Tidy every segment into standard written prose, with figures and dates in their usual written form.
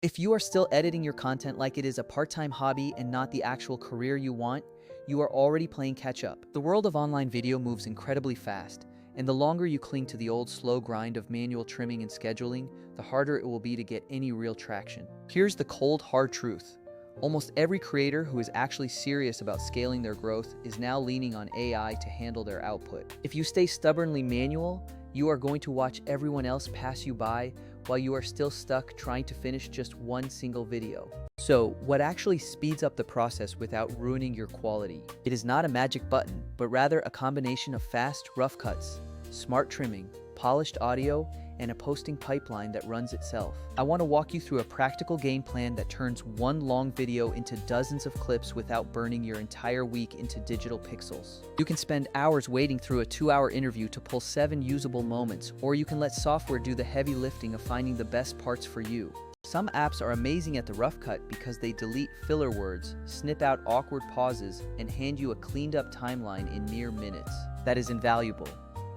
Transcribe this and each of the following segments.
If you are still editing your content like it is a part-time hobby and not the actual career you want, you are already playing catch-up. The world of online video moves incredibly fast, and the longer you cling to the old slow grind of manual trimming and scheduling, the harder it will be to get any real traction. Here's the cold, hard truth. Almost every creator who is actually serious about scaling their growth is now leaning on AI to handle their output. If you stay stubbornly manual, you are going to watch everyone else pass you by while you are still stuck trying to finish just one single video. So, what actually speeds up the process without ruining your quality? It is not a magic button, but rather a combination of fast, rough cuts, smart trimming, polished audio, and a posting pipeline that runs itself. I want to walk you through a practical game plan that turns one long video into dozens of clips without burning your entire week into digital pixels. You can spend hours wading through a 2-hour interview to pull 7 usable moments, or you can let software do the heavy lifting of finding the best parts for you. Some apps are amazing at the rough cut because they delete filler words, snip out awkward pauses, and hand you a cleaned up timeline in mere minutes. That is invaluable.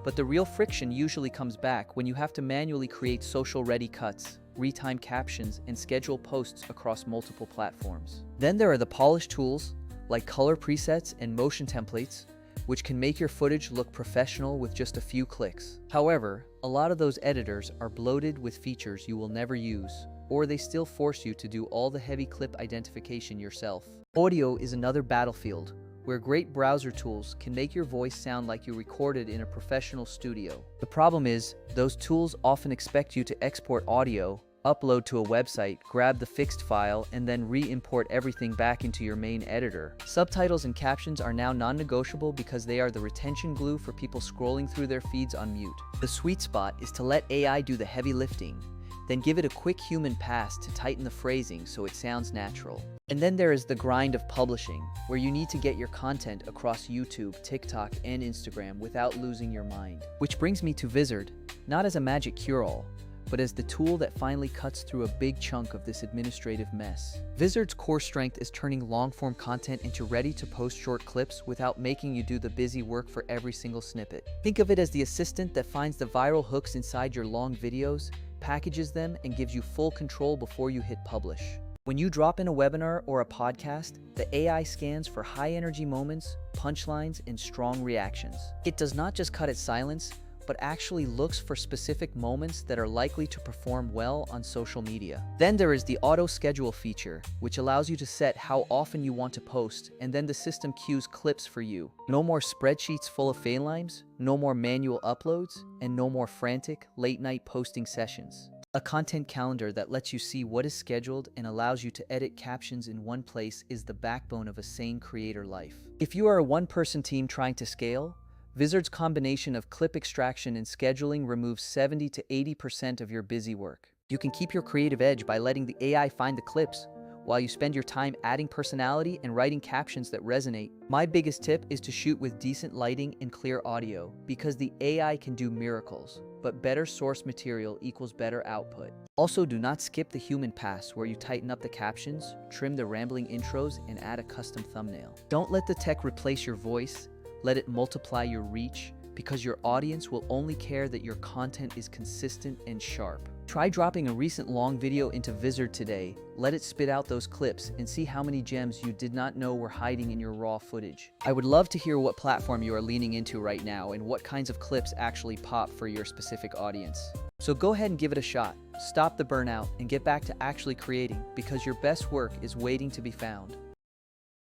But the real friction usually comes back when you have to manually create social-ready cuts, retime captions, and schedule posts across multiple platforms. Then there are the polished tools, like color presets and motion templates, which can make your footage look professional with just a few clicks. However, a lot of those editors are bloated with features you will never use, or they still force you to do all the heavy clip identification yourself. Audio is another battlefield, where great browser tools can make your voice sound like you recorded in a professional studio. The problem is, those tools often expect you to export audio, upload to a website, grab the fixed file, and then re-import everything back into your main editor. Subtitles and captions are now non-negotiable because they are the retention glue for people scrolling through their feeds on mute. The sweet spot is to let AI do the heavy lifting, then give it a quick human pass to tighten the phrasing so it sounds natural. And then there is the grind of publishing, where you need to get your content across YouTube, TikTok, and Instagram without losing your mind. Which brings me to Vizard, not as a magic cure-all, but as the tool that finally cuts through a big chunk of this administrative mess. Vizard's core strength is turning long-form content into ready-to-post short clips without making you do the busy work for every single snippet. Think of it as the assistant that finds the viral hooks inside your long videos, packages them, and gives you full control before you hit publish. When you drop in a webinar or a podcast, the AI scans for high-energy moments, punchlines, and strong reactions. It does not just cut at silence, but actually looks for specific moments that are likely to perform well on social media. Then there is the auto schedule feature, which allows you to set how often you want to post, and then the system queues clips for you. No more spreadsheets full of failures, no more manual uploads, and no more frantic, late-night posting sessions. A content calendar that lets you see what is scheduled and allows you to edit captions in one place is the backbone of a sane creator life. If you are a one-person team trying to scale, Vizard's combination of clip extraction and scheduling removes 70 to 80% of your busy work. You can keep your creative edge by letting the AI find the clips, while you spend your time adding personality and writing captions that resonate. My biggest tip is to shoot with decent lighting and clear audio, because the AI can do miracles, but better source material equals better output. Also, do not skip the human pass where you tighten up the captions, trim the rambling intros, and add a custom thumbnail. Don't let the tech replace your voice, let it multiply your reach, because your audience will only care that your content is consistent and sharp. Try dropping a recent long video into Vizard today, let it spit out those clips, and see how many gems you did not know were hiding in your raw footage. I would love to hear what platform you are leaning into right now and what kinds of clips actually pop for your specific audience. So go ahead and give it a shot, stop the burnout, and get back to actually creating, because your best work is waiting to be found.